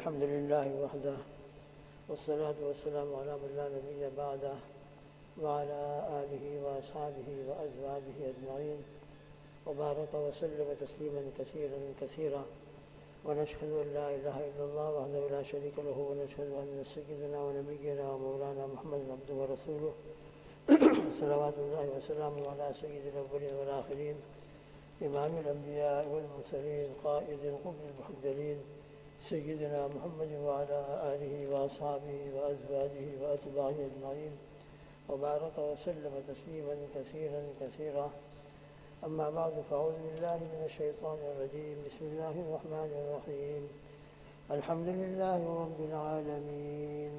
الحمد لله وحده والصلاة والسلام على من لا نبي بعده وعلى آله وأصحابه وأزواجه أجمعين وبارك وسلم تسليما كثيرا كثيرا ونشهد أن لا إله إلا الله وحده لا شريك له ونشهد أن سيدنا ونبينا ومولانا محمد عبده ورسوله صلوات الله وسلامه على سيد الأولين والآخرين إمام الأنبياء والمرسلين قائد القبر المحجلين سيدنا محمد وعلى آله وأصحابه وأزواجه وأتباعه أجمعين وبارك وسلم تسليما كثيرا كثيرا. أما بعد فأعوذ بالله من الشيطان الرجيم. بسم الله الرحمن الرحيم. الحمد لله رب العالمين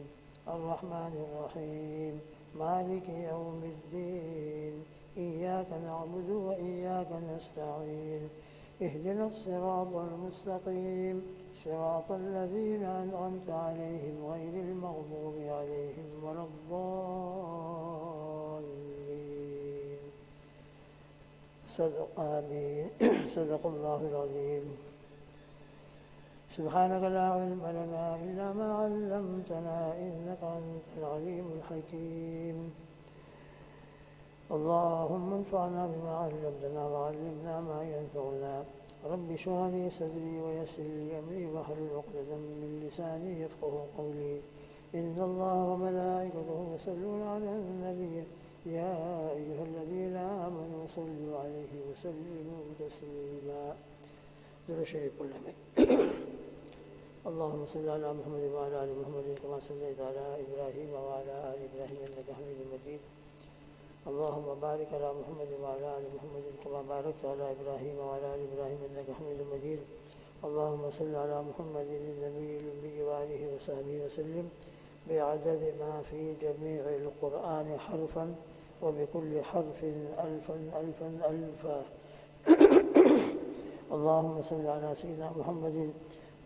الرحمن الرحيم مالك يوم الدين إياك نعبد وإياك نستعين اهدنا الصراط المستقيم صراط الذين أنعمت عليهم غير المغضوب عليهم ولا الضالين. آمين. صدق الله العظيم. سبحانك لا علم لنا إلا ما علمتنا إنك أنت العليم الحكيم. اللهم انفعنا بما علمتنا وعلمنا ما ينفعنا. رب اشرح لي صدري ويسر لي أمري واحلل عقدة من لساني يفقهوا قولي. إن الله وملائكته يصلون على النبي يا أيها الذين آمنوا صلوا عليه وسلموا تسليما. درود شریف پڑھ لیں. اللهم صل على محمد وعلى آل محمد كما صليت على إبراهيم وعلى آل إبراهيم إنك حميد مجيد. اللهم بارك على محمد وعلى آل محمد كما باركت على إبراهيم وعلى آل إبراهيم إنك حميد مجيد. اللهم صل على محمد النبي الأمي وآله وصحبه وسلم بعدد ما في جميع القرآن حرفا وبكل حرف ألفا ألفا ألفا. اللهم صل على سيدنا محمد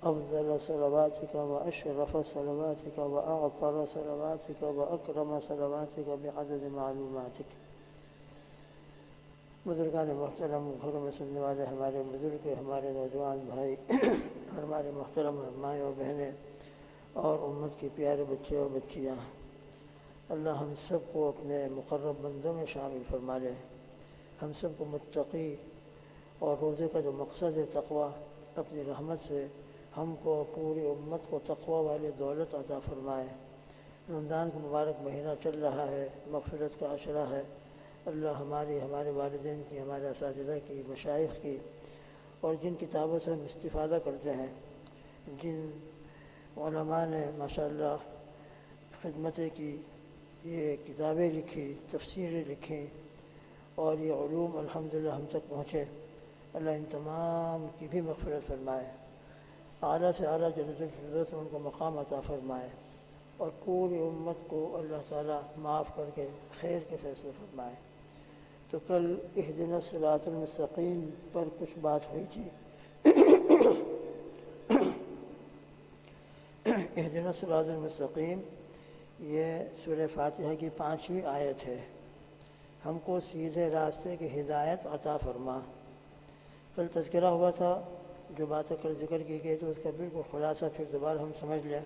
أفضل صلواتك وأشرف صلواتك وأعطر صلواتك وأكرم صلواتك بعدد معلوماتك. بزرگان محترم، گھروں میں سننے والے ہمارے بزرگ، ہمارے نوجوان بھائی، ہمارے محترم مائیں و بہنیں اور امت کی پیارے بچے اور بچیاں، اللہ ہم سب کو اپنے مقرب بندوں میں شامل فرما لے. ہم سب کو متقی اور روزے کا جو مقصد ہے تقوی، اپنی رحمت سے ہم کو پوری امت کو تقوی والی دولت عطا فرمائے. رمضان کا مبارک مہینہ چل رہا ہے، مغفرت کا عشرہ ہے. اللہ ہمارے والدین کی، ہمارے اساتذہ کی، مشائخ کی اور جن کتابوں سے ہم استفادہ کرتے ہیں، جن علماء نے ماشاءاللہ خدمتیں کی، یہ کتابیں لکھی، تفسیریں لکھیں اور یہ علوم الحمدللہ ہم تک پہنچے، اللہ ان تمام کی بھی مغفرت فرمائے. اعلیٰ سے اعلیٰ جنت الفردوس میں ان کو مقام عطا فرمائے اور پوری امت کو اللہ تعالیٰ معاف کر کے خیر کے فیصلے فرمائے. تو کل اہدنا الصراط المستقیم پر کچھ بات ہوئی تھی. اہدنا الصراط المستقیم یہ سورہ فاتحہ کی 5ویں آیت ہے. ہم کو سیدھے راستے کی ہدایت عطا فرما. کل تذکرہ ہوا تھا، جو باتیں کل ذکر کی گئی تو اس کا بالکل خلاصہ پھر دوبارہ ہم سمجھ لیں.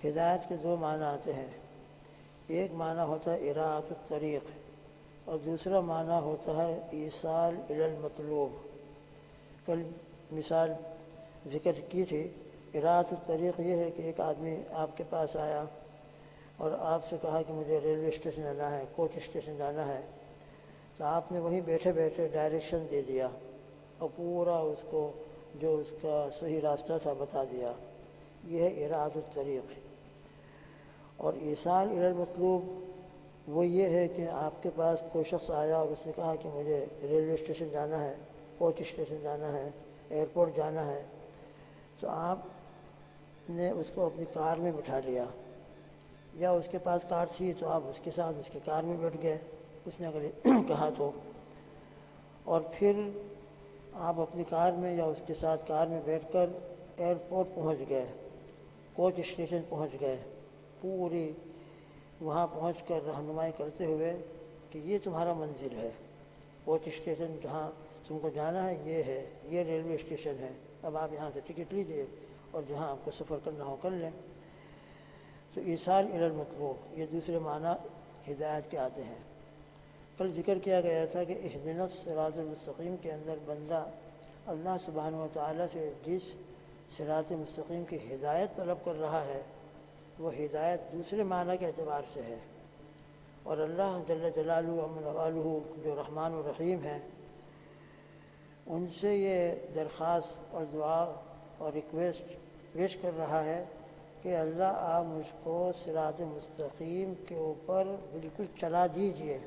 ہدایت کے 2 معنی آتے ہیں. ایک معنی ہوتا ہے اراءۃ الطریق اور دوسرا معنی ہوتا ہے ایصال الی المطلوب. کل مثال ذکر کی تھی. اراءۃ الطریق یہ ہے کہ ایک آدمی آپ کے پاس آیا اور آپ سے کہا کہ مجھے ریلوے اسٹیشن جانا ہے، کوچ اسٹیشن جانا ہے، تو آپ نے وہیں بیٹھے بیٹھے ڈائریکشن دے دیا اور پورا اس کو جو اس کا صحیح راستہ تھا بتا دیا. یہ ہے اراءۃ الطریق. اور ایصال الی المطلوب وہ یہ ہے کہ آپ کے پاس کوئی شخص آیا اور اس نے کہا کہ مجھے ریلوے اسٹیشن جانا ہے، کوچ اسٹیشن جانا ہے، ایئرپورٹ جانا ہے، تو آپ نے اس کو اپنی کار میں بٹھا لیا یا اس کے پاس کار تھی تو آپ اس کے ساتھ اس کی کار میں بیٹھ گئے، اس نے اگر کہا تو، اور پھر آپ اپنی کار میں یا اس کے ساتھ کار میں بیٹھ کر ایئرپورٹ پہنچ گئے، کوچ اسٹیشن پہنچ گئے. پوری وہاں پہنچ کر رہنمائی کرتے ہوئے کہ یہ تمہارا منزل ہے، کوچ اسٹیشن جہاں تم کو جانا ہے یہ ہے، یہ ریلوے اسٹیشن ہے، اب آپ یہاں سے ٹکٹ لیجئے اور جہاں آپ کو سفر کرنا ہو کر لیں۔ تو ایصال الی المطلوب، یہ دوسرے معنی ہدایت کے آتے ہیں۔ کل ذکر کیا گیا تھا کہ اہدنا الصراط المستقیم کے اندر بندہ اللہ سبحانہ و تعالیٰ سے جس صراط مستقیم کی ہدایت طلب کر رہا ہے وہ ہدایت دوسرے معنی کے اعتبار سے ہے، اور اللہ جل جلالہ و منوالہ جو رحمان و رحیم ہیں ان سے یہ درخواست اور دعا اور ریکویسٹ پیش کر رہا ہے کہ اللہ آپ مجھ کو صراط مستقیم کے اوپر بالکل چلا دیجئے،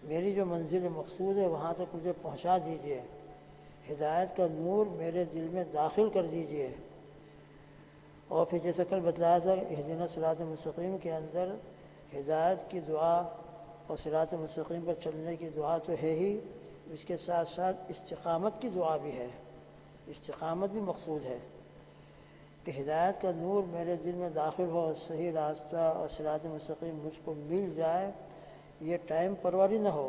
میری جو منزل مقصود ہے وہاں تک مجھے پہنچا دیجئے، ہدایت کا نور میرے دل میں داخل کر دیجئے۔ اور پھر جیسا کل بتلایا تھا اہدنا صراط مستقیم کے اندر ہدایت کی دعا اور صراط مستقیم پر چلنے کی دعا تو ہے ہی، اس کے ساتھ ساتھ استقامت کی دعا بھی ہے، استقامت بھی مقصود ہے کہ ہدایت کا نور میرے دل میں داخل ہو، صحیح راستہ اور صراط مستقیم مجھ کو مل جائے۔ یہ ٹائم پروری نہ ہو،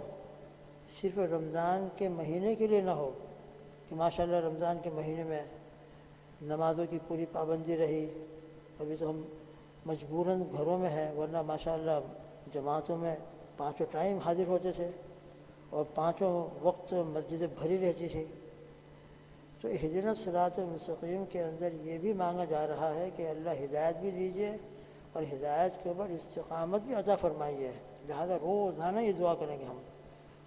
صرف رمضان کے مہینے کے لیے نہ ہو کہ ماشاءاللہ رمضان کے مہینے میں نمازوں کی پوری پابندی رہی، ابھی تو ہم مجبوراً گھروں میں ہیں، ورنہ ماشاءاللہ جماعتوں میں پانچوں ٹائم حاضر ہوتے تھے اور پانچوں وقت مسجدیں بھری رہتی تھی۔ تو اہدنا الصراط المستقیم کے اندر یہ بھی مانگا جا رہا ہے کہ اللہ ہدایت بھی دیجیے اور ہدایت کے اوپر استقامت بھی عطا فرمائیے۔ لہذا روزانہ یہ دعا کریں گے ہم،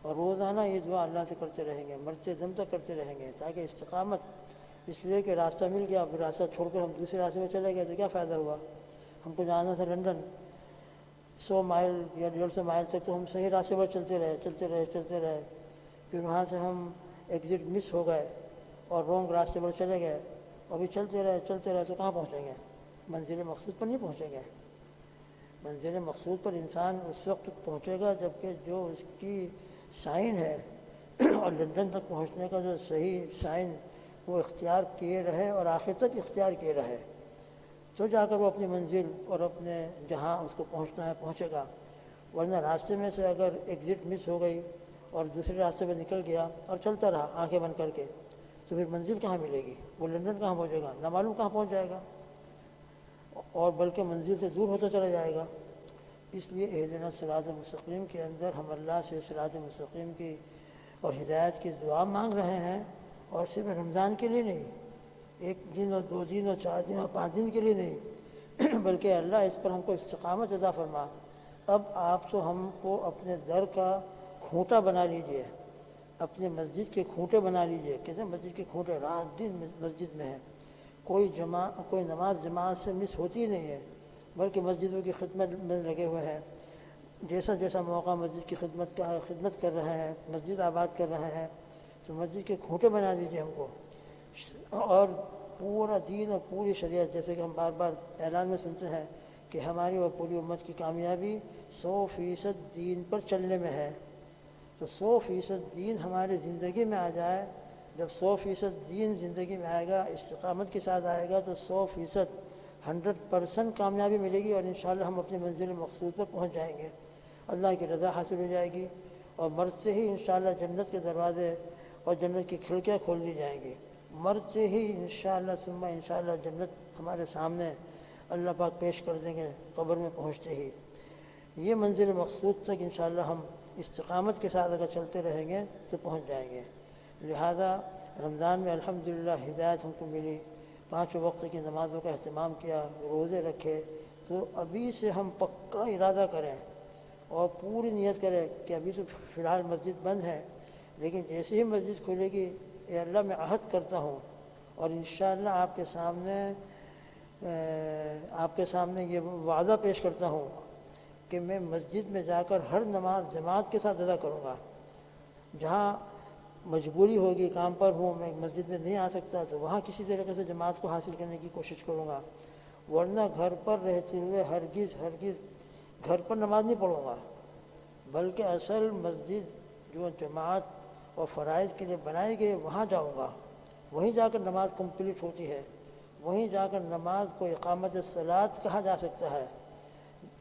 اور روزانہ یہ دعا اللہ سے کرتے رہیں گے، مرتے دم تک کرتے رہیں گے، تاکہ استقامت، اس لیے کہ راستہ مل گیا، اب راستہ چھوڑ کر ہم دوسرے راستے میں چلے گئے تو کیا فائدہ ہوا؟ ہم کو جانا تھا لندن 100 مائل یا 150 مائل تک، تو ہم صحیح راستے پر چلتے رہے، پھر وہاں سے ہم ایگزٹ مس ہو گئے اور رونگ راستے پر چلے گئے، ابھی چلتے رہے تو کہاں پہنچیں گے؟ منزل مقصود پر نہیں پہنچیں گے۔ منزل مقصود پر انسان اس وقت پہنچے گا جبکہ جو اس کی سائن ہے اور لندن تک پہنچنے کا جو صحیح سائن وہ اختیار کیے رہے اور آخر تک اختیار کیے رہے، تو جا کر وہ اپنی منزل اور اپنے جہاں اس کو پہنچنا ہے پہنچے گا۔ ورنہ راستے میں سے اگر ایگزٹ مس ہو گئی اور دوسرے راستے پہ نکل گیا اور چلتا رہا آنکھیں بند کر کے، تو پھر منزل کہاں ملے گی؟ وہ لندن کہاں پہنچے گا؟ نہ معلوم کہاں پہنچ جائے گا، اور بلکہ منزل سے دور ہوتا چلا جائے گا۔ اس لیے اہدنا الصراط المستقیم کے اندر ہم اللہ سے صراط مستقیم کی اور ہدایت کی دعا مانگ رہے ہیں، اور صرف رمضان کے لیے نہیں، 1 دن اور 2 دن اور 4 دن اور 5 دن کے لیے نہیں، بلکہ اللہ اس پر ہم کو استقامت عطا فرما۔ اب آپ تو ہم کو اپنے در کا کھوٹا بنا لیجئے، اپنے مسجد کے کھوٹے بنا لیجئے۔ کہتے ہیں مسجد کے کھوٹے رات دن مسجد میں ہیں، کوئی نماز جماعت سے مس ہوتی نہیں ہے، بلکہ مسجدوں کی خدمت میں لگے ہوئے ہیں، جیسا موقع مسجد کی خدمت کر رہے ہیں، مسجد آباد کر رہے ہیں، تو مسجد کے کھوٹے بنا دیجئے ہم کو، اور پورا دین اور پوری شریعت، جیسے کہ ہم بار بار اعلان میں سنتے ہیں کہ ہماری اور پوری امت کی کامیابی 100% دین پر چلنے میں ہے۔ تو 100% دین ہماری زندگی میں آ جائے، جب 100% دین زندگی میں آئے گا، استقامت کے ساتھ آئے گا، تو 100% 100% کامیابی ملے گی، اور انشاءاللہ ہم اپنی منزل مقصود پر پہنچ جائیں گے، اللہ کی رضا حاصل ہو جائے گی، اور مرد سے ہی انشاءاللہ جنت کے دروازے اور جنت کی کھڑکیاں کھول دی جائیں گی۔ مرد سے ہی انشاءاللہ ثم انشاءاللہ جنت ہمارے سامنے اللہ پاک پیش کر دیں گے قبر میں پہنچتے ہی۔ یہ منزل مقصود تک انشاءاللہ ہم استقامت کے ساتھ اگر چلتے رہیں گے تو پہنچ جائیں گے۔ لہذا رمضان میں الحمدللہ ہدایت ہم کو ملی، 5 وقت کی نمازوں کا اہتمام کیا، روزے رکھے، تو ابھی سے ہم پکا ارادہ کریں اور پوری نیت کریں کہ ابھی تو فی الحال مسجد بند ہے، لیکن جیسے ہی مسجد کھلے گی، اے اللہ میں عہد کرتا ہوں اور انشاءاللہ آپ کے سامنے یہ وعدہ پیش کرتا ہوں کہ میں مسجد میں جا کر ہر نماز جماعت کے ساتھ ادا کروں گا۔ جہاں مجبوری ہوگی، کام پر ہوں، میں مسجد میں نہیں آ سکتا، تو وہاں کسی طریقے سے جماعت کو حاصل کرنے کی کوشش کروں گا، ورنہ گھر پر رہتے ہوئے ہرگز گھر پر نماز نہیں پڑھوں گا، بلکہ اصل مسجد جو جماعت اور فرائض کے لیے بنائی گئی وہاں جاؤں گا، وہیں جا کر نماز کمپلیٹ ہوتی ہے، وہیں جا کر نماز کو اقامت الصلاۃ کہا جا سکتا ہے،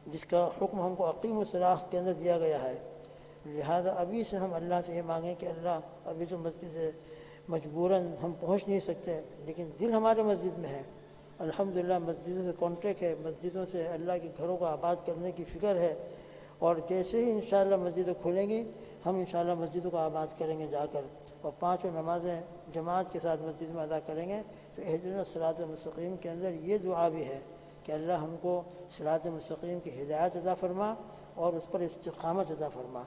جس کا حکم ہم کو اقیم الصلاۃ کے اندر دیا گیا ہے۔ لہذا ابھی سے ہم اللہ سے یہ مانگیں کہ اللہ ابھی تو مسجد مجبوراً ہم پہنچ نہیں سکتے، لیکن دل ہمارے مسجد میں ہے، الحمدللہ مسجدوں سے کانٹیکٹ ہے، مسجدوں سے اللہ کے گھروں کو آباد کرنے کی فکر ہے، اور جیسے ہی انشاءاللہ مسجدیں کھلیں گی ہم انشاءاللہ مسجدوں کو آباد کریں گے جا کر، اور 5 نمازیں جماعت کے ساتھ مسجد میں ادا کریں گے۔ تو اہدنا الصراط المستقیم کے اندر یہ دعا بھی ہے کہ اللہ ہم کو صراط مستقیم کی ہدایت عطا فرما اور اس پر استقامت عطا فرما۔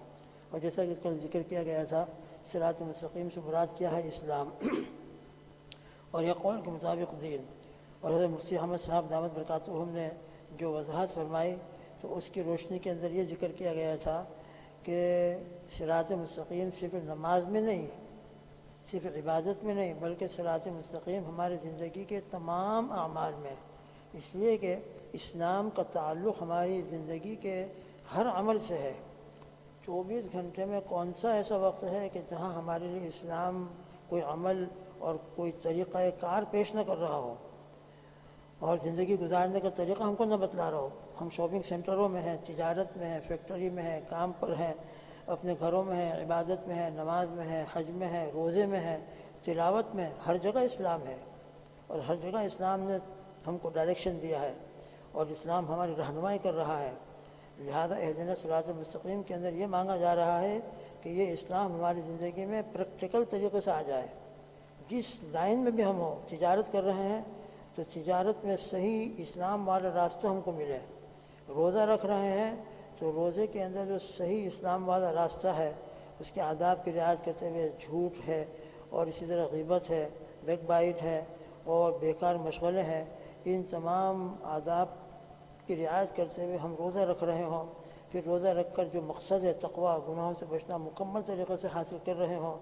اور جیسا کہ کل ذکر کیا گیا تھا، صراط مستقیم سے مراد کیا ہے؟ اسلام، اور یہ قول کے مطابق دین۔ اور حضرت مفتی احمد صاحب دامت برکاتہم نے جو وضاحت فرمائی تو اس کی روشنی کے اندر یہ ذکر کیا گیا تھا کہ صراط مستقیم صرف نماز میں نہیں، صرف عبادت میں نہیں، بلکہ صراط مستقیم ہماری زندگی کے تمام اعمال میں، اس لیے کہ اسلام کا تعلق ہماری زندگی کے ہر عمل سے ہے۔ 24 گھنٹے میں کون سا ایسا وقت ہے کہ جہاں ہمارے لیے اسلام کوئی عمل اور کوئی طریقہ کار پیش نہ کر رہا ہو اور زندگی گزارنے کا طریقہ ہم کو نہ بتلا رہا ہو؟ ہم شاپنگ سینٹروں میں ہیں، تجارت میں ہیں، فیکٹری میں ہیں، کام پر ہیں، اپنے گھروں میں ہیں، عبادت میں ہیں، نماز میں ہیں، حج میں ہیں، روزے میں ہیں، تلاوت میں، ہر جگہ اسلام ہے، اور ہر جگہ اسلام نے ہم کو ڈائریکشن دیا ہے اور اسلام ہماری رہنمائی کر رہا ہے۔ لہذا اہدنا الصراط المستقیم کے اندر یہ مانگا جا رہا ہے کہ یہ اسلام ہماری زندگی میں پریکٹیکل طریقے سے آ جائے۔ جس لائن میں بھی ہم ہوں، تجارت کر رہے ہیں تو تجارت میں صحیح اسلام والا راستہ ہم کو ملے، روزہ رکھ رہے ہیں تو روزے کے اندر جو صحیح اسلام والا راستہ ہے اس کے آداب کی رعایت کرتے ہوئے، جھوٹ ہے اور اسی طرح غیبت ہے، بیک بائٹ ہے اور بیکار مشغلے ہیں، ان تمام آداب کی رعایت کرتے ہوئے ہم روزہ رکھ رہے ہوں، پھر روزہ رکھ کر جو مقصد ہے تقویٰ، گناہوں سے بچنا، مکمل طریقے سے حاصل کر رہے ہوں،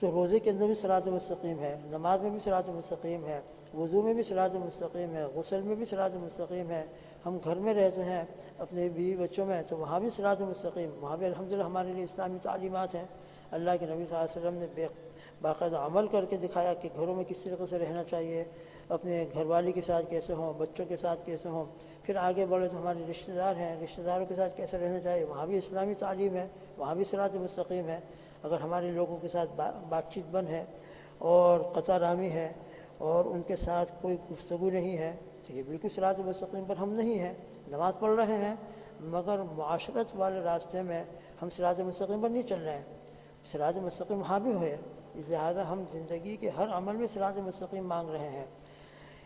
تو روزے کے اندر بھی صراط مستقیم ہے، نماز میں بھی صراط مستقیم ہے، وضو میں بھی صراط مستقیم ہے، غسل میں بھی صراط مستقیم ہے، ہم گھر میں رہتے ہیں اپنے بیوی بچوں میں تو وہاں بھی صراط مستقیم، وہاں بھی الحمدللہ ہمارے لیے اسلامی تعلیمات ہیں۔ اللہ کے نبی صلی اللہ علیہ وسلم نے باقاعدہ عمل کر کے دکھایا کہ گھروں میں کس طریقے سے رہنا چاہیے، اپنے گھر والی کے ساتھ کیسے ہوں، بچوں کے ساتھ کیسے ہوں، پھر آگے بڑھے تو ہمارے رشتہ دار ہیں، رشتہ داروں کے ساتھ کیسے رہنا چاہیے، وہاں بھی اسلامی تعلیم ہے، وہاں بھی صراط مستقیم ہے۔ اگر ہمارے لوگوں کے ساتھ بات چیت بند ہے اور قطع رامی ہے اور ان کے ساتھ کوئی گفتگو نہیں ہے تو یہ بالکل صراط مستقیم پر ہم نہیں ہیں۔ نماز پڑھ رہے ہیں مگر معاشرت والے راستے میں ہم صراط مستقیم پر نہیں چل رہے ہیں، صراط مستقیم وہاں بھی ہے، لہذا ہم زندگی کے ہر عمل میں صراط مستقیم مانگ رہے ہیں۔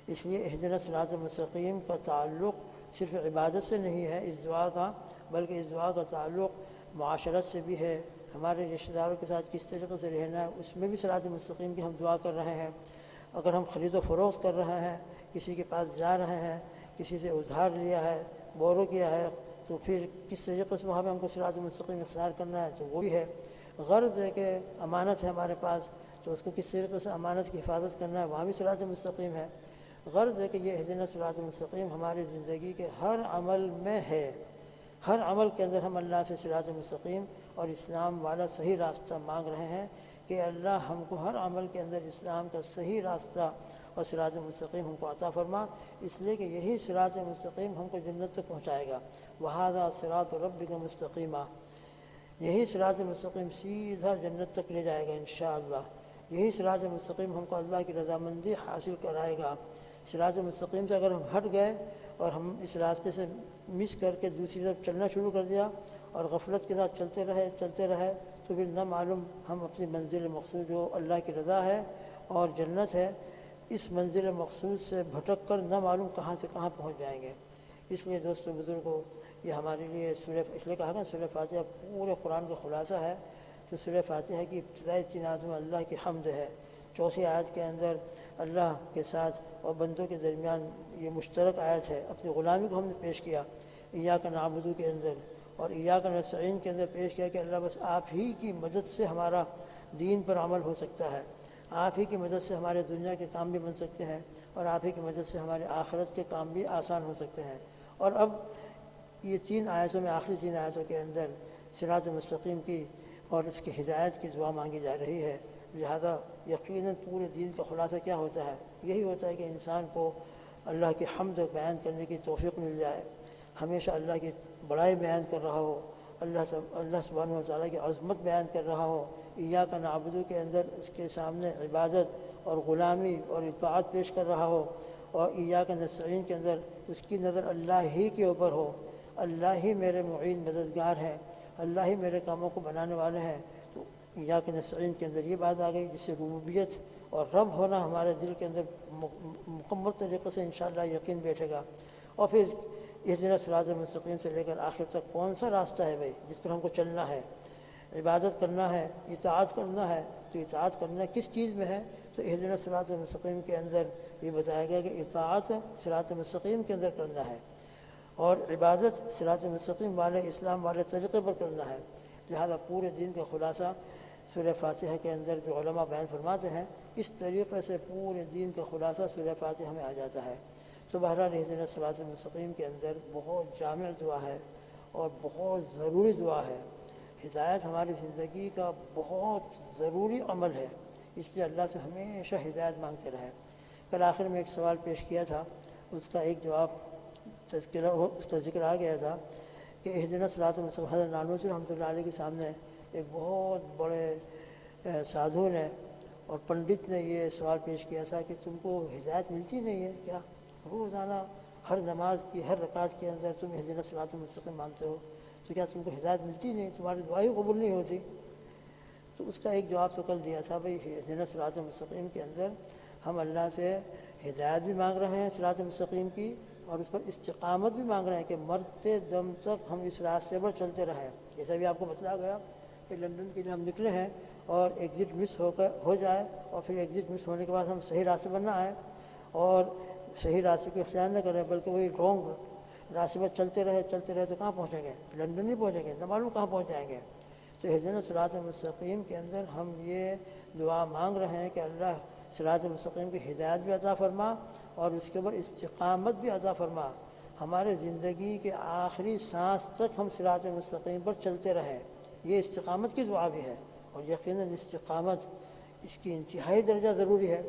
اس لیے اہدنا الصراط المستقیم کا تعلق صرف عبادت سے نہیں ہے اس دعا کا، بلکہ اس دعا کا تعلق معاشرت سے بھی ہے، ہمارے رشتہ داروں کے ساتھ کس طریقے سے رہنا ہے اس میں بھی صراط مستقیم کی ہم دعا کر رہے ہیں۔ اگر ہم خرید و فروخت کر رہے ہیں، کسی کے پاس جا رہے ہیں، کسی سے ادھار لیا ہے، بورو کیا ہے، تو پھر کس طریقے سے وہاں پہ ہم کو صراط مستقیم اختیار کرنا ہے تو وہ بھی ہے۔ غرض ہے کہ امانت ہے ہمارے پاس تو اس کو کس طریقے سے امانت کی حفاظت کرنا ہے، وہاں بھی صراط مستقیم ہے۔ غرض ہے کہ یہ اہدنا الصراط المستقیم ہماری زندگی کے ہر عمل میں ہے، ہر عمل کے اندر ہم اللہ سے صراط مستقیم اور اسلام والا صحیح راستہ مانگ رہے ہیں کہ اللہ ہم کو ہر عمل کے اندر اسلام کا صحیح راستہ اور صراط مستقیم ہم کو عطا فرما، اس لیے کہ یہی صراط مستقیم ہم کو جنت تک پہنچائے گا۔ وَهَذَا صِرَاطُ رَبِّكَ مُسْتَقِيمًا، یہی صراط مستقیم سیدھا جنت تک لے جائے گا انشاءاللہ، یہی صراط مستقیم ہم کو اللہ کی رضامندی حاصل کرائے گا۔ صراط مستقیم سے اگر ہم ہٹ گئے اور ہم اس راستے سے مس کر کے دوسری طرف چلنا شروع کر دیا اور غفلت کے ساتھ چلتے رہے تو پھر نہ معلوم ہم اپنی منزل مقصود جو اللہ کی رضا ہے اور جنت ہے، اس منزل مقصود سے بھٹک کر نہ معلوم کہاں سے کہاں پہنچ جائیں گے۔ اس لیے دوستو بزرگوں، یہ ہمارے لیے اس لیے کہا گیا سورہ فاتحہ پورے قرآن کا خلاصہ ہے۔ تو سورہ فاتحہ کی ابتدائی 3 آیتوں میں اللہ کی حمد ہے، 4تھی آیت کے اندر اللہ کے ساتھ اور بندوں کے درمیان یہ مشترک آیت ہے، اپنی غلامی کو ہم نے پیش کیا ایاک نعبد کے اندر، اور ایاک نستعین کے اندر پیش کیا کہ اللہ بس آپ ہی کی مدد سے ہمارا دین پر عمل ہو سکتا ہے، آپ ہی کی مدد سے ہمارے دنیا کے کام بھی بن سکتے ہیں اور آپ ہی کی مدد سے ہمارے آخرت کے کام بھی آسان ہو سکتے ہیں۔ اور اب یہ 3 آیتوں میں، آخری 3 آیتوں کے اندر صراط مستقیم کی اور اس کی ہدایت کی دعا مانگی جا رہی ہے۔ لہذا یقیناً پورے دین کا خلاصہ کیا ہوتا ہے؟ یہی ہوتا ہے کہ انسان کو اللہ کی حمد بیان کرنے کی توفیق مل جائے، ہمیشہ اللہ کی بڑائی بیان کر رہا ہو، اللہ سبحانہ و تعالیٰ کی عظمت بیان کر رہا ہو، ایاک نعبد کے اندر اس کے سامنے عبادت اور غلامی اور اطاعت پیش کر رہا ہو، اور ایاک نستعین کے اندر اس کی نظر اللہ ہی کے اوپر ہو، اللہ ہی میرے معین مددگار ہیں، اللہ ہی میرے کاموں کو بنانے والے ہیں، تو ایاک نستعین کے اندر یہ بات آ گئی، جس سے ربوبیت اور رب ہونا ہمارے دل کے اندر مکمل طریقے سے انشاءاللہ یقین بیٹھے گا۔ اور پھر اہدنا الصراط المستقیم سے لے کر آخر تک کون سا راستہ ہے بھائی جس پر ہم کو چلنا ہے، عبادت کرنا ہے، اطاعت کرنا ہے، تو اطاعت کرنا کس چیز میں ہے؟ تو اہدنا الصراط المستقیم کے اندر یہ بتایا گیا کہ اطاعت صراط المستقیم کے اندر کرنا ہے، اور عبادت صراط المستقیم والے اسلام والے طریقے پر کرنا ہے۔ لہذا پورے دین کا خلاصہ سورہ فاتحہ کے اندر جو علماء بیان فرماتے ہیں، اس طریقے سے پورے دین کا خلاصہ سورہ فاتحہ میں آ جاتا ہے۔ تو بہرحال اہدنا الصراط المستقیم کے اندر بہت جامع دعا ہے اور بہت ضروری دعا ہے۔ ہدایت ہماری زندگی کا بہت ضروری عمل ہے، اس لیے اللہ سے ہمیشہ ہدایت مانگتے رہیں۔ کل آخر میں ایک سوال پیش کیا تھا، اس کا ایک جواب اس کا ذکر آ گیا تھا کہ اہدنا الصراط المستقیم، حضرت نانوتوی رحمۃ اللہ علیہ کے سامنے ایک بہت بڑے سادھو نے اور پنڈت نے یہ سوال پیش کیا تھا کہ تم کو ہدایت ملتی نہیں ہے کیا؟ روزانہ ہر نماز کی ہر رکعت کے اندر تم اہدنا الصراط المستقیم مانگتے ہو، تو کیا تم کو ہدایت ملتی نہیں، تمہاری دعائیں قبول نہیں ہوتی؟ تو اس کا ایک جواب تو کل دیا تھا، بھائی اہدنا الصراط المستقیم کے اندر ہم اللہ سے ہدایت بھی مانگ رہے ہیں صراط المستقیم کی، اور اس پر استقامت بھی مانگ رہے ہیں کہ مرتے دم تک ہم اس راستے پر چلتے رہیں۔ جیسا بھی آپ کو بتایا گیا کہ لندن کے لیے ہم نکلے ہیں اور ایگزٹ مس ہو جائے، اور پھر ایگزٹ مس ہونے کے بعد ہم صحیح راستے پر نہ آئیں اور صحیح راستے کو اختیار نہ کریں، بلکہ وہی رانگ راستے پر چلتے رہے تو کہاں پہنچیں گے؟ لندن نہیں پہنچیں گے، نہ معلوم کہاں پہنچ جائیں گے۔ تو اہدنا الصراط المستقیم کے اندر ہم یہ دعا مانگ رہے ہیں کہ اللہ صراط المستقیم کی ہدایت بھی عطا فرما اور اس کے اوپر استقامت بھی عطا فرما، ہمارے زندگی کے آخری سانس تک ہم صراط المستقیم پر چلتے رہیں۔ یہ استقامت کی دعا بھی ہے، اور یقیناً استقامت اس کی انتہائی درجہ ضروری ہے۔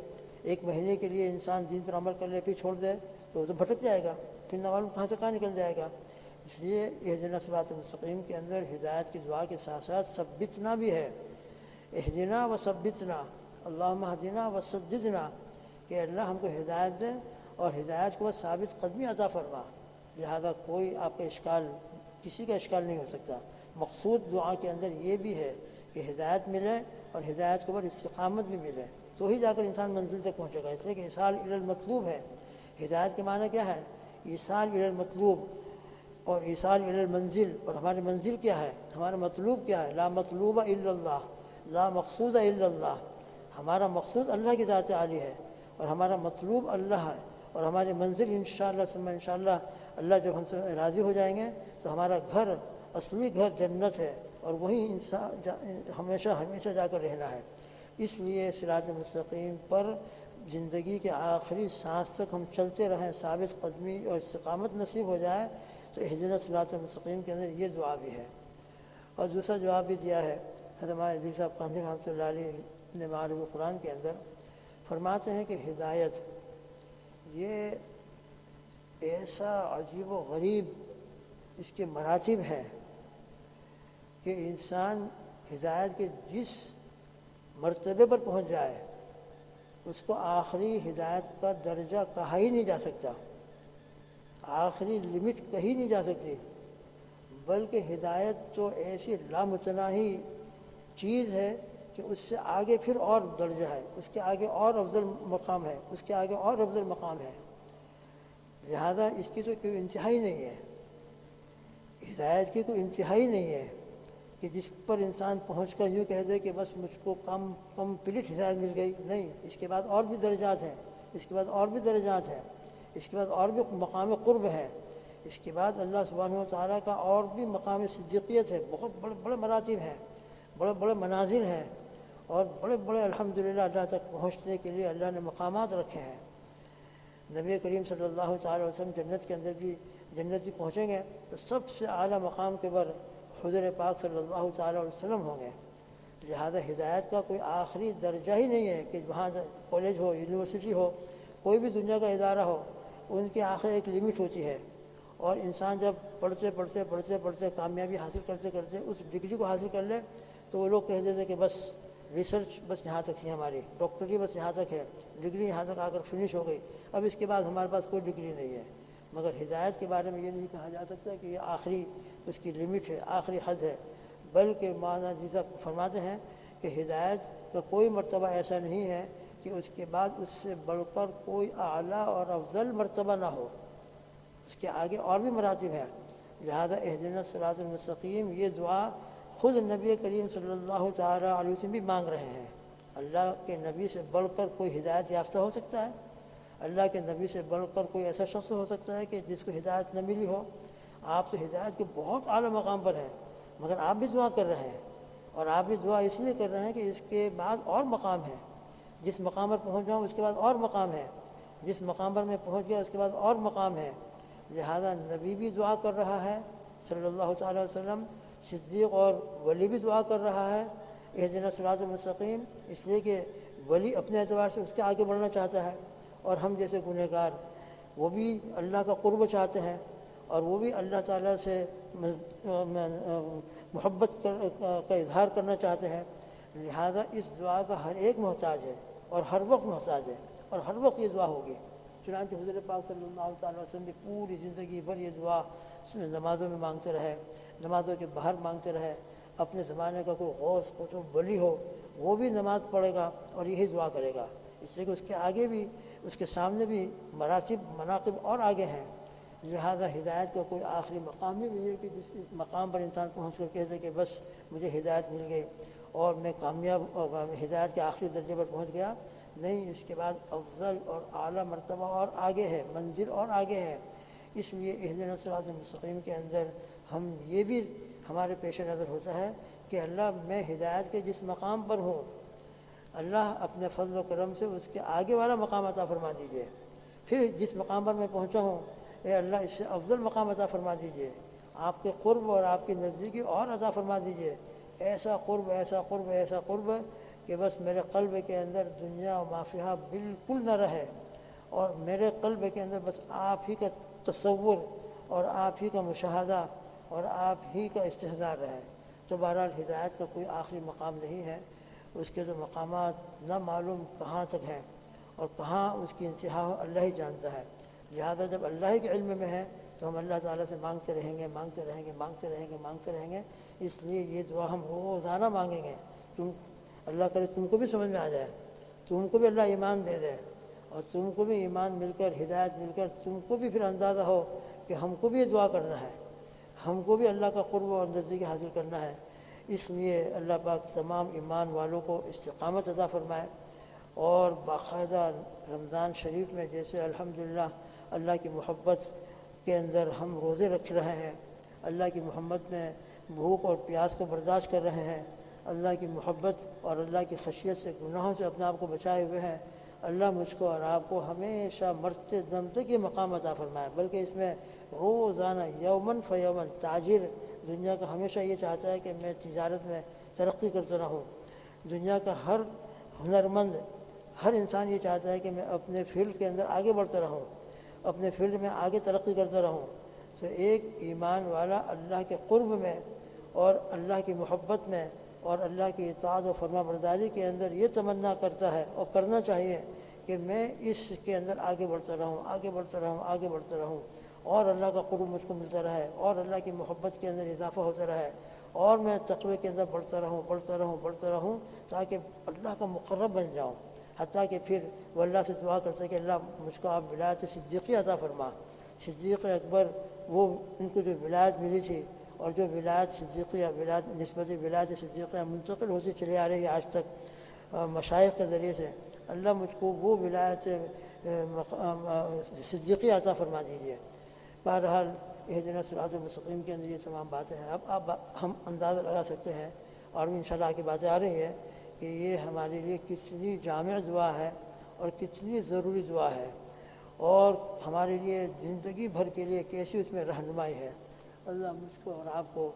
ایک مہینے کے لیے انسان دین پر عمل کر لے پھر چھوڑ دے تو وہ تو بھٹک جائے گا، پھر نہ معلوم کہاں سے کہاں نکل جائے گا۔ اس لیے اہدنا الصراط المستقیم کے اندر ہدایت کی دعا کے ساتھ ساتھ ثبتنا بھی ہے، اہدنا و ثبتنا، اللہم اہدنا و سددنا، کہ اللہ ہم کو ہدایت دے اور ہدایت کو ثابت قدمی عطا فرما۔ لہذا کوئی آپ کا اشکال، کسی کا اشکال نہیں ہو سکتا۔ مقصود دعا کے اندر یہ بھی ہے کہ ہدایت ملے اور ہدایت کے اوپر استقامت بھی ملے، تو ہی جا کر انسان منزل تک پہنچے گا۔ اس لیے کہ ایصال الی المطلوب ہے، ہدایت کے معنی کیا ہے؟ ایصال الی المطلوب اور ایصال الی المنزل، اور ہماری منزل کیا ہے؟ ہمارا مطلوب کیا ہے؟ لا مطلوب الا اللہ، لا مقصود الا اللہ۔ ہمارا مقصود اللہ کی ذات عالی ہے اور ہمارا مطلوب اللہ ہے، اور ہماری منزل انشاءاللہ ثم انشاءاللہ اللہ جب ہم سے راضی ہو جائیں گے تو ہمارا گھر، اصلی گھر جنت ہے، اور وہیں انسان ہمیشہ جا کر رہنا ہے۔ اس لیے صراط مستقیم پر زندگی کے آخری سانس تک ہم چلتے رہیں، ثابت قدمی اور استقامت نصیب ہو جائے، تو اہدنا الصراط المستقیم کے اندر یہ دعا بھی ہے۔ اور دوسرا جواب بھی دیا ہے حضرت ہمارے عزیز صاحب قاضی رحمۃ اللہ علیہ نے معارف القرآن کے اندر فرماتے ہیں کہ ہدایت یہ ایسا عجیب و غریب اس کے مراتب ہیں کہ انسان ہدایت کے جس مرتبے پر پہنچ جائے اس کو آخری ہدایت کا درجہ کہا ہی نہیں جا سکتا، آخری لمٹ کہی نہیں جا سکتی، بلکہ ہدایت تو ایسی لامتناہی چیز ہے کہ اس سے آگے پھر اور درجہ ہے، اس کے آگے اور افضل مقام ہے، اس کے آگے اور افضل مقام ہے۔ لہذا اس کی تو کوئی انتہائی نہیں ہے، ہدایت کی کوئی انتہائی نہیں ہے کہ جس پر انسان پہنچ کر یوں کہہ دے کہ بس مجھ کو کمپلیٹ ہدایت مل گئی، نہیں، اس کے بعد اور بھی درجات ہیں، اس کے بعد اور بھی درجات ہیں، اس کے بعد اور بھی مقام قرب ہے، اس کے بعد اللہ سبحانہ و تعالیٰ کا اور بھی مقام صدیقیت ہے، بہت بڑے بڑے مراتب ہیں، بڑے بڑے منازل ہیں، اور بڑے بڑے الحمدللہ اللہ تک پہنچنے کے لیے اللہ نے مقامات رکھے ہیں۔ نبی کریم صلی اللہ تعالیٰ وسلم جنت کے اندر بھی جنتی پہنچیں گے تو سب سے اعلیٰ مقام کے پر حضور پاک صلی اللہ تعالیٰ علیہ وسلم ہوں گے۔ لہذا ہدایت کا کوئی آخری درجہ ہی نہیں ہے کہ وہاں کالج ہو، یونیورسٹی ہو، کوئی بھی دنیا کا ادارہ ہو، ان کی آخر ایک لمٹ ہوتی ہے، اور انسان جب پڑھتے کامیابی حاصل کرتے اس ڈگری کو حاصل کر لے تو وہ لوگ کہہ دیتے کہ بس ریسرچ بس یہاں تک تھی ہماری، ڈاکٹری بس یہاں تک ہے، ڈگری یہاں تک آ کر فنش ہو گئی، اب اس کے بعد ہمارے پاس کوئی ڈگری نہیں ہے۔ مگر ہدایت کے بارے میں یہ نہیں کہا جا سکتا کہ یہ آخری اس کی لمٹ ہے، آخری حد ہے، بلکہ مولانا جی صاحب فرماتے ہیں کہ ہدایت کا کوئی مرتبہ ایسا نہیں ہے کہ اس کے بعد اس سے بڑھ کر کوئی اعلیٰ اور افضل مرتبہ نہ ہو، اس کے آگے اور بھی مراتب ہیں۔ لہذا اہدنا الصراط المستقیم یہ دعا خود نبی کریم صلی اللہ تعالیٰ علیہ وسلم بھی مانگ رہے ہیں۔ اللہ کے نبی سے بڑھ کر کوئی ہدایت یافتہ ہو سکتا ہے؟ اللہ کے نبی سے بڑھ کر کوئی ایسا شخص ہو سکتا ہے کہ جس کو ہدایت نہ ملی ہو؟ آپ تو ہدایت کے بہت اعلیٰ مقام پر ہیں، مگر آپ بھی دعا کر رہے ہیں، اور آپ بھی دعا اس لیے کر رہے ہیں کہ اس کے بعد اور مقام ہے، جس مقام پر پہنچ جاؤں اس کے بعد اور مقام ہے، جس مقام پر میں پہنچ گیا اس کے بعد اور مقام ہے۔ لہذا نبی بھی دعا کر رہا ہے صلی اللہ تعالیٰ وسلم، صدیق اور ولی بھی دعا کر رہا ہے اہدنا الصراط المستقیم، اس لیے کہ ولی اپنے اعتبار سے اس کے آگے بڑھنا چاہتا ہے، اور ہم جیسے گنہگار وہ بھی اللہ کا قرب چاہتے ہیں، اور وہ بھی اللہ تعالیٰ سے محبت کا اظہار کرنا چاہتے ہیں۔ لہذا اس دعا کا ہر ایک محتاج ہے، اور ہر وقت محتاج ہے، اور ہر وقت یہ دعا ہوگی۔ چنانچہ حضور پاک صلی اللہ تعالیٰ وسلم بھی پوری زندگی بھر یہ دعا نمازوں میں مانگتے رہے، نمازوں کے باہر مانگتے رہے۔ اپنے زمانے کا کوئی غوث قطب ولی ہو وہ بھی نماز پڑھے گا اور یہی دعا کرے گا، اس لیے کہ اس کے آگے بھی، اس کے سامنے بھی مراتب مناقب اور آگے ہیں۔ لہذا ہدایت کا کوئی آخری مقام بھی نہیں ہے کہ جس مقام پر انسان پہنچ کر کہتے کہ بس مجھے ہدایت مل گئی اور میں کامیاب ہدایت کے آخری درجے پر پہنچ گیا۔ نہیں، اس کے بعد افضل اور اعلیٰ مرتبہ اور آگے ہے، منزل اور آگے ہے۔ اس لیے اہدنا الصراط المستقیم کے اندر ہم یہ بھی ہمارے پیش نظر ہوتا ہے کہ اللہ میں ہدایت کے جس مقام پر ہوں، اللہ اپنے فضل و کرم سے اس کے آگے والا مقام عطا فرما دیجئے۔ پھر جس مقام پر میں پہنچا ہوں، اے اللہ اس سے افضل مقام عطا فرما دیجئے، آپ کے قرب اور آپ کی نزدیکی اور عطا فرما دیجئے، ایسا قرب ایسا قرب ایسا قرب کہ بس میرے قلب کے اندر دنیا و ما فیہا بالکل نہ رہے، اور میرے قلب کے اندر بس آپ ہی کا تصور اور آپ ہی کا مشاہدہ اور آپ ہی کا استحضار رہے۔ تو بہرحال ہدایت کا کوئی آخری مقام نہیں ہے، اس کے تو مقامات نہ معلوم کہاں تک ہیں، اور کہاں اس کی انتہا ہو اللہ ہی جانتا ہے۔ لہذا جب اللہ کے علم میں ہے تو ہم اللہ تعالیٰ سے مانگتے رہیں گے، مانگتے رہیں گے، مانگتے رہیں گے، مانگتے رہیں گے۔ اس لیے یہ دعا ہم روزانہ مانگیں گے۔ اللہ کرے تم کو بھی سمجھ میں آ جائے، تم کو بھی اللہ ایمان دے دے، اور تم کو بھی ایمان مل کر، ہدایت مل کر تم کو بھی پھر اندازہ ہو کہ ہم کو بھی یہ دعا کرنا ہے، ہم کو بھی اللہ کا قرب اور نزدیکی حاصل کرنا ہے۔ اس لیے اللہ پاک تمام ایمان والوں کو استقامت عطا فرمائے، اور باقاعدہ رمضان شریف میں جیسے الحمدللہ اللہ کی محبت کے اندر ہم روزے رکھ رہے ہیں، اللہ کی محبت میں بھوک اور پیاس کو برداشت کر رہے ہیں، اللہ کی محبت اور اللہ کی خشیت سے گناہوں سے اپنے آپ کو بچائے ہوئے ہیں، اللہ مجھ کو اور آپ کو ہمیشہ مرتے دم تک یہ مقام عطا فرمائے۔ بلکہ اس میں روزانہ یومن فیومن تاجر دنیا کا ہمیشہ یہ چاہتا ہے کہ میں تجارت میں ترقی کرتا رہوں، دنیا کا ہر ہنرمند، ہر انسان یہ چاہتا ہے کہ میں اپنے فیلڈ کے اندر آگے بڑھتا رہوں، اپنے فیلڈ میں آگے ترقی کرتا رہوں۔ تو ایک ایمان والا اللہ کے قرب میں اور اللہ کی محبت میں اور اللہ کی اطاعت و فرما برداری کے اندر یہ تمنا کرتا ہے اور کرنا چاہیے کہ میں اس کے اندر آگے بڑھتا رہوں، آگے بڑھتا رہوں، آگے بڑھتا رہوں، اور اللہ کا قرب مجھ کو ملتا رہے، اور اللہ کی محبت کے اندر اضافہ ہوتا رہے، اور میں تقوی کے اندر بڑھتا رہوں، بڑھتا رہوں، بڑھتا رہوں، تاکہ اللہ کا مقرب بن جاؤں۔ حتیٰ کہ پھر وہ اللہ سے دعا کرتے کہ اللہ مجھ کو آپ ولایت صدیقی عطا فرما۔ صدیق اکبر وہ ان کو جو ولایت ملی تھی، اور جو ولایت صدیقیہ نسبت ولایت صدیقیہ منتقل ہوتی چلی آ رہی ہے آج تک مشائخ کے ذریعے سے، اللہ مجھ کو وہ ولایت صدیقیہ عطا فرما دیجیے۔ بہرحال اہدنا الصراط المستقیم کے اندر یہ تمام باتیں ہیں۔ اب ہم اندازہ لگا سکتے ہیں، اور بھی انشاءاللہ آگے باتیں آ رہی ہیں، کہ یہ ہمارے لیے کتنی جامع دعا ہے اور کتنی ضروری دعا ہے، اور ہمارے لیے زندگی بھر کے لیے کیسی اس میں رہنمائی ہے۔ اللہ مجھ کو اور آپ کو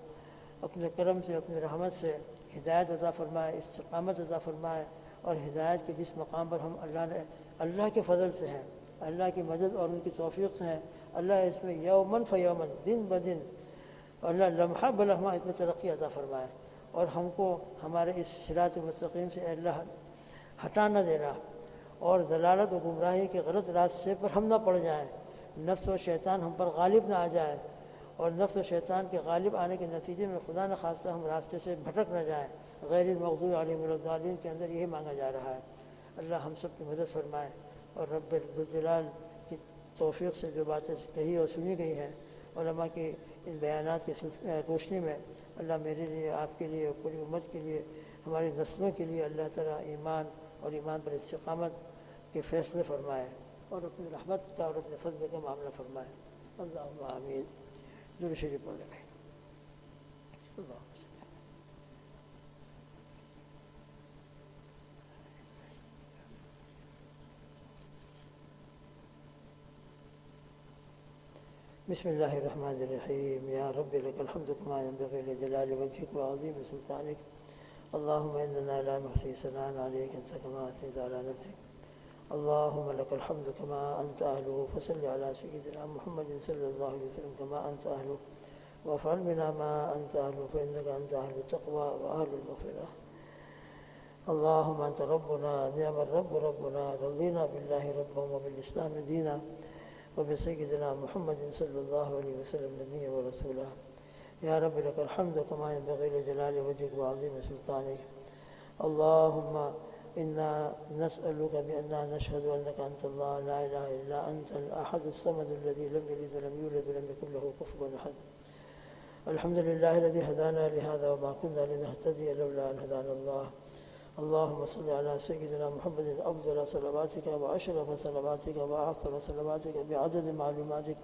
اپنے کرم سے، اپنے رحمت سے ہدایت عطا فرمائے، استقامت عطا فرمائے، اور ہدایت کے جس مقام پر ہم اللہ کے فضل سے ہیں، اللہ کی مدد اور ان کی توفیق سے ہیں، اللہ اس میں یومن فیومن دن بدن، اللہ لمحہ بلمحہ اس میں ترقی عطا فرمائے، اور ہم کو ہمارے اس صراط مستقیم سے اے اللہ ہٹا نہ دینا، اور ضلالت و گمراہی کے غلط راستے پر ہم نہ پڑ جائیں، نفس و شیطان ہم پر غالب نہ آ جائے، اور نفس و شیطان کے غالب آنے کے نتیجے میں خدا نخواستہ ہم راستے سے بھٹک نہ جائیں۔ غیر المغضوب علیہم ولا الضالین کے اندر یہی مانگا جا رہا ہے۔ اللہ ہم سب کی مدد فرمائے، اور رب ذوالجلال کی توفیق سے جو باتیں کہی اور سنی گئی ہیں علماء کی ان بیانات کی روشنی میں، اللہ میرے لیے، آپ کے لیے، پوری امت کے لیے، ہماری نسلوں کے لیے اللہ تعالیٰ ایمان اور ایمان پر استقامت کے فیصلے فرمائے، اور اپنی رحمت کا اور اپنے فضل کا معاملہ فرمائے۔ اللہم آمین۔ درود شریف پڑھ لیں۔ اللہم صلی اللہ۔ بسم اللہ الرحمن الرحیم۔ یا رب لک الحمد کما ينبغی لجلال وجهک وعظیم سلطانک، اللہم اننا لا نحصی ثناء علیک انت کما اثنیت علی نفسک، اللہم لک الحمد کما انت اہلہ، فصل علی سیدنا محمد صلی اللہ علیہ وسلم کما انت اہلہ، وافعل منا ما انت اہلہ، فانک انت اہل التقوی واہل المغفرہ۔ اللہم انت ربنا نعم الرب ربنا، رضینا باللہ ربا وبالاسلام دینا، وبسیدنا محمد صلی اللہ علیہ وسلم نبی و رسولہ۔ یا رب لک الحمد کما ينبغی لجلال وجهک وعظیم سلطانک، اللہم انا نسألک بأننا نشهد انک انت اللہ لا الہ الا انت الاحد الصمد الذي لم يلد ولم يولد ولم يكن له كفوا احد، الحمد للہ الذي هدانا لهذا وما كنا لنهتدي لولا ان هدانا الله، اللهم صل على سيدنا محمد أفضل صلواتك وأشرف صلواتك وأكثر صلواتك بعدد معلوماتك،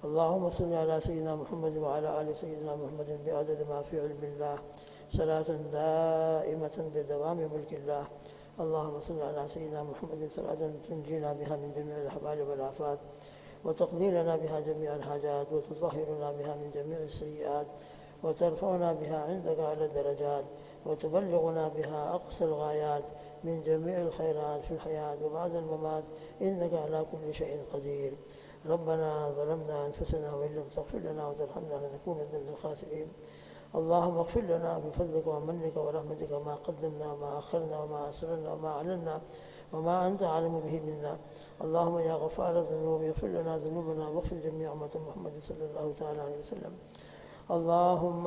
اللهم صل على سيدنا محمد وعلى آل سيدنا محمد بعدد ما في علم الله، صلاة دائمة بدوام ملك الله، اللهم صل على سيدنا محمد صلاة تنجينا بها من جميع الأحوال والآفات، وتقضي لنا بها جميع الحاجات، وتطهرنا بها من جميع السيئات، وترفعنا بها عندك على الدرجات، وتبلغنا بها أقصى الغايات من جميع الخيرات في الحياة وبعد الممات، إنك على كل شيء قدير۔ ربنا ظلمنا أنفسنا وإن لم تغفر لنا وترحمنا لنكونن من الخاسرين، اللهم اغفر لنا بفضلك ومنك ورحمتك ما قدمنا وما أخرنا وما أسررنا وما أعلنا وما أنت أعلم به منا، اللهم يا غفار الذنوب اغفر لنا ذنوبنا واغفر جميع أمة محمد صلى الله تعالى عليه وسلم، اللهم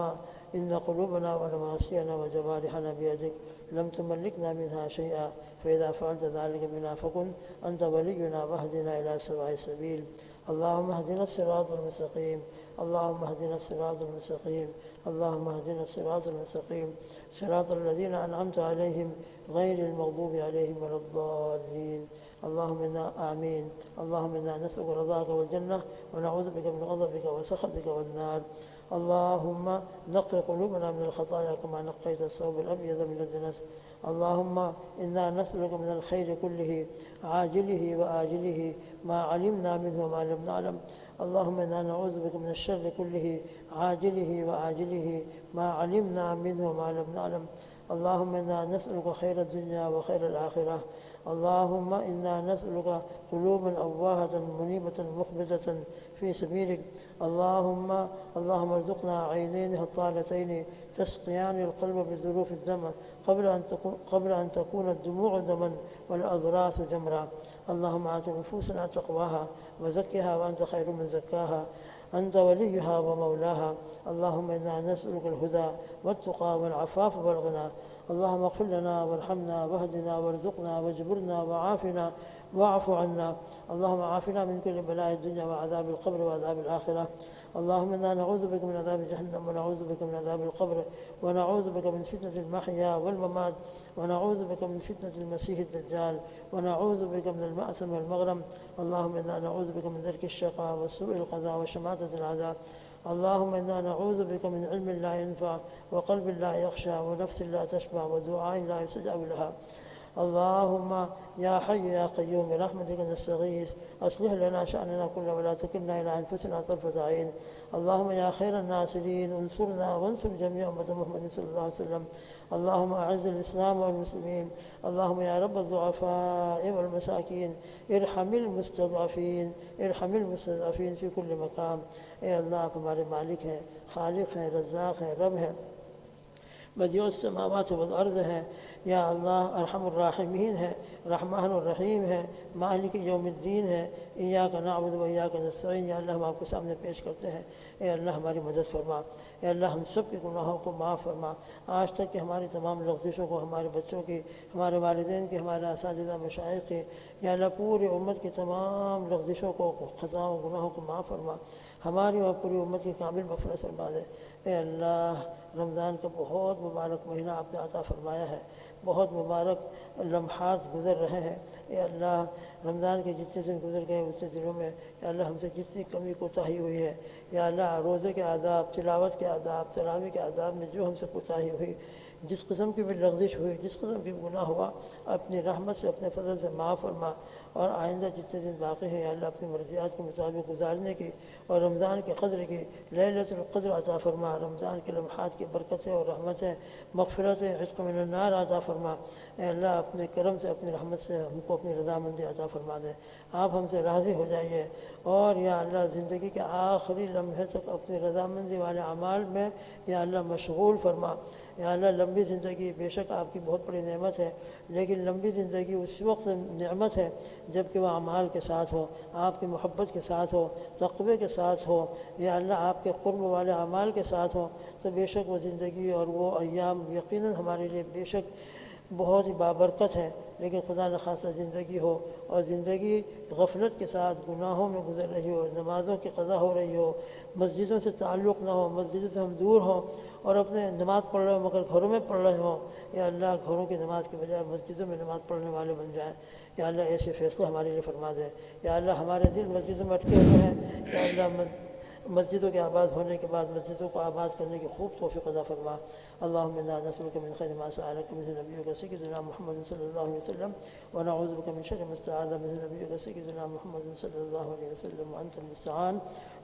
إن قلوبنا ونواسينا وجوارحنا بيدك لم تملكنا منها شيئا، فإذا فعلت ذلك بنا فكن أنت ولينا واهدنا إلى سواء السبيل، اللهم اهدنا الصراط المستقيم، اللهم اهدنا الصراط المستقيم، اللهم اهدنا الصراط المستقيم، صراط الذين أنعمت عليهم غير المغضوب عليهم ولا الضالين، اللهم إنا آمين، اللهم إنا نسألك رضاك والجنة ونعوذ بك من غضبك وسخطك والنار، اللهم نقي قلوبنا من الخطايا كما نقيت الثوب الأبيض من الدنس، اللهم إنا نسألك من الخير كله عاجله وآجله ما علمنا منه وما لم نعلم، اللهم إنا نعوذ بك من الشر كله عاجله وآجله ما علمنا منه وما لم نعلم، اللهم إنا نسألك خير الدنيا وخير الآخرة، اللهم إنا نسألك قلوبا أواهة منيبة مخبتة في سبيلك، اللهم ارزقنا عينين هطالتين تسقيان القلب بظروف الدم قبل أن تكون الدموع دما والأضراس جمرا، اللهم آت نفوسنا تقواها وزكها وأنت خير من زكاها، أنت وليها ومولاها، اللهم إنا نسألك الهدى والتقى والعفاف والغنى، اللهم اغفر لنا وارحمنا واهدنا وارزقنا واجبرنا وعافنا واعف عنا، اللهم عافنا من كل بلاء الدنيا وعذاب القبر وعذاب الآخرة، اللهم إنا نعوذ بك من عذاب جهنم ونعوذ بك من عذاب القبر ونعوذ بك من فتنة المحيا والممات ونعوذ بك من فتنة المسيح الدجال ونعوذ بك من المأثم والمغرم، اللهم إنا نعوذ بك من درك الشقاء وسوء القضاء وشماتة العذاب، اللهم إنا نعوذ بك من علم لا ينفع وقلب لا يخشى ونفس لا تشبع ودعاء لا يستجاب لها، اللهم يا حي يا قيوم برحمتك نستغيث، أصلح لنا شأننا كله ولا تكلنا إلى أنفسنا طرفة عين، اللهم يا خير الناصرين انصرنا وانصر جميع أمة محمد صلى الله عليه وسلم، اللهم أعز الإسلام والمسلمين، اللهم يا رب الضعفاء والمساكين ارحم المستضعفين، ارحم المستضعفين في كل مقام، اے اللہ آپ ہمارے مالک ہیں، خالق ہیں، رزاق ہیں، رب ہیں، بدیع السماوات والارض ہے، یا اللہ ارحم الراحمین ہے، رحمان الرحیم ہے، مالک یوم الدین ہے، ایاک نعبد و ایاک نستعین۔ یا اللہ ہم آپ کے سامنے پیش کرتے ہیں، اے اللہ ہماری مدد فرما، اے اللہ ہم سب کے گناہوں کو معاف فرما، آج تک کہ ہماری تمام لغزشوں کو، ہمارے بچوں کی، ہمارے والدین کی، ہمارے اساتذہ مشائخ کی، یا اللہ پوری امت کی تمام لغزشوں کو، خطاؤں گناہوں کو معاف فرما، ہماری اور پوری امت کی کامل مغفرت فرما دے۔ اے اللہ رمضان کا بہت مبارک مہینہ آپ نے عطا فرمایا ہے، بہت مبارک لمحات گزر رہے ہیں، اے اللہ رمضان کے جتنے دن گزر گئے اتنے دنوں میں یا اللہ ہم سے جتنی کمی کوتاہی ہوئی ہے، یا اللہ روزے کے آداب، تلاوت کے آداب، تراویح کے آداب میں جو ہم سے کوتاہی ہوئی، جس قسم کی بھی لغزش ہوئی، جس قسم کی بھی گناہ ہوا، اپنی رحمت سے، اپنے فضل سے معاف فرما، اور آئندہ جتنے دن باقی ہیں یا اللہ اپنی مرضیات کے مطابق گزارنے کی اور رمضان کے قدر کی لیلۃ القدر عطا فرما، رمضان کے لمحات کی برکتیں اور رحمتیں، مغفرتیں، عتق من النار عطا فرما۔ اے اللہ اپنے کرم سے، اپنی رحمت سے ہم کو اپنی رضامندی عطا فرما دے، آپ ہم سے راضی ہو جائیے، اور یا اللہ زندگی کے آخری لمحے تک اپنی رضامندی والے اعمال میں یا اللہ مشغول فرما۔ یا اللہ لمبی زندگی بے شک آپ کی بہت بڑی نعمت ہے، لیکن لمبی زندگی اس وقت نعمت ہے جب کہ وہ اعمال کے ساتھ ہو، آپ کی محبت کے ساتھ ہو، تقوی کے ساتھ ہو، یا اللہ آپ کے قرب والے اعمال کے ساتھ ہو، تو بے شک وہ زندگی اور وہ ایام یقیناً ہمارے لیے بے شک بہت ہی بابرکت ہے۔ لیکن خدا نخواستہ زندگی ہو اور زندگی غفلت کے ساتھ گناہوں میں گزر رہی ہو، نمازوں کی قضا ہو رہی ہو، مسجدوں سے تعلق نہ ہو، مسجدوں سے ہم دور ہوں اور اپنے نماز پڑھ رہے ہوں مگر گھروں میں پڑھ رہے ہوں، یا اللہ گھروں کی نماز کے بجائے مسجدوں میں نماز پڑھنے والے بن جائیں، یا اللہ ایسے فیصلے ہمارے لیے فرما دے۔ یا اللہ ہمارے دل مسجدوں میں اٹکے ہوئے ہیں، یا اللہ مسجدوں کے آباد ہونے کے بعد مسجدوں کو آباد کرنے کی خوب توفیق عطا فرما۔ اللہم انا نسألک من خیر ما سألک منہ نبیک سیدنا محمد صلی اللہ علیہ وسلم ونعوذ بک من شر ما استعاذ منہ نبیک سیدنا محمد صلی اللہ علیہ وسلم وانت المستعان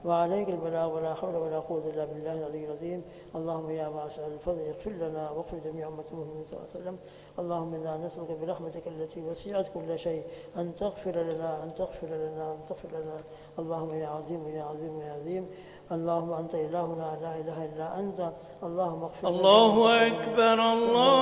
وعلیک البلاغ ولا حول ولا قوة الا باللہ العلی العظیم۔ اللہم یا واسع الفضل اغفر لنا واغفر جميع امة محمد صلی اللہ علیہ وسلم۔ اللہم انا نسألک برحمتک التي وسعت كل شيء ان تغفر لنا ان تغفر لنا ان تغفر لنا۔ اللہم یا عظیم یا عظیم یا عظیم، اللہم انت الہنا لا الہ الا انت، اللہم اغفر لنا۔ اللہ اکبر، اللہ